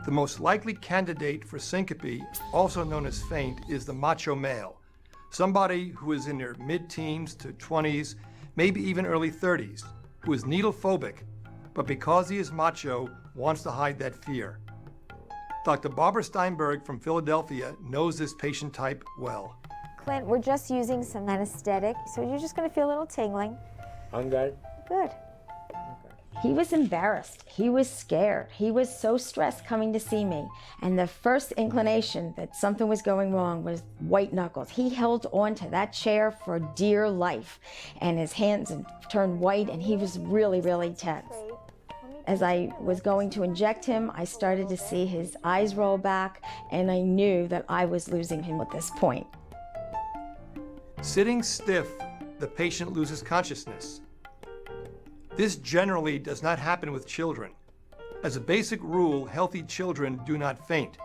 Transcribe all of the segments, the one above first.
The most likely candidate for syncope, also known as faint, is the macho male, somebody who is in their mid-teens to 20s, maybe even early 30s, who is needle phobic, but because he is macho, wants to hide that fear. Dr. Barbara Steinberg from Philadelphia knows this patient type well. Clint, we're just using some anesthetic, so you're just going to feel a little tingling. I'm good. Good. He was embarrassed. He was scared. He was so stressed coming to see me. And the first inclination that something was going wrong was white knuckles. He held on to that chair for dear life, and his hands turned white, and he was really, really tense. As I was going to inject him, I started to see his eyes roll back, and I knew that I was losing him at this point. Sitting stiff, the patient loses consciousness. This generally does not happen with children. As a basic rule, healthy children do not faint.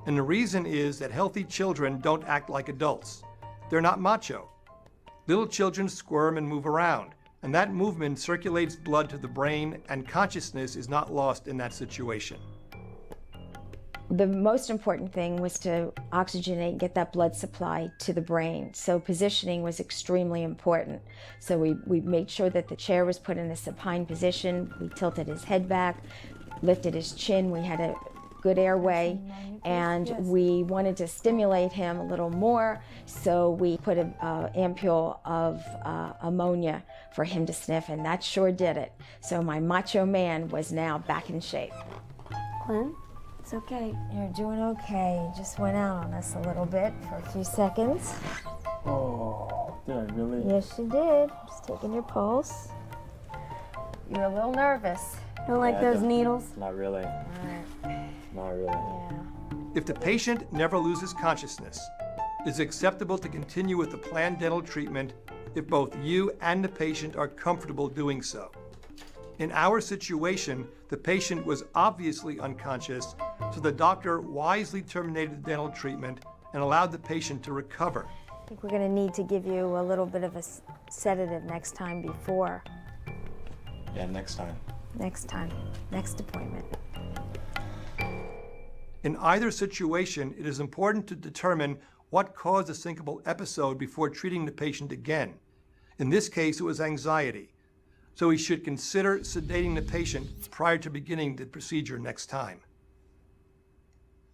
And the reason is that healthy children don't act like adults. They're not macho. Little children squirm and move around, and that movement circulates blood to the brain, and consciousness is not lost in that situation. The most important thing was to oxygenate and get that blood supply to the brain. So positioning was extremely important. So we made sure that the chair was put in a supine position. We tilted his head back, lifted his chin. We had a good airway, and we wanted to stimulate him a little more. So we put an ampule of ammonia for him to sniff, and that sure did it. So my macho man was now back in shape. Clint? It's okay. You're doing okay. Just went out on us a little bit for a few seconds. Oh, did I really? Yes, you did. Just taking your pulse. You're a little nervous. Don't like those needles? Not really. All right. Not really. Yeah. If the patient never loses consciousness, it is acceptable to continue with the planned dental treatment if both you and the patient are comfortable doing so. In our situation, the patient was obviously unconscious, so the doctor wisely terminated the dental treatment and allowed the patient to recover. I think we're going to need to give you a little bit of a sedative next time before. Yeah, next time. Next time. Next appointment. In either situation, it is important to determine what caused the syncopal episode before treating the patient again. In this case, it was anxiety. So we should consider sedating the patient prior to beginning the procedure next time.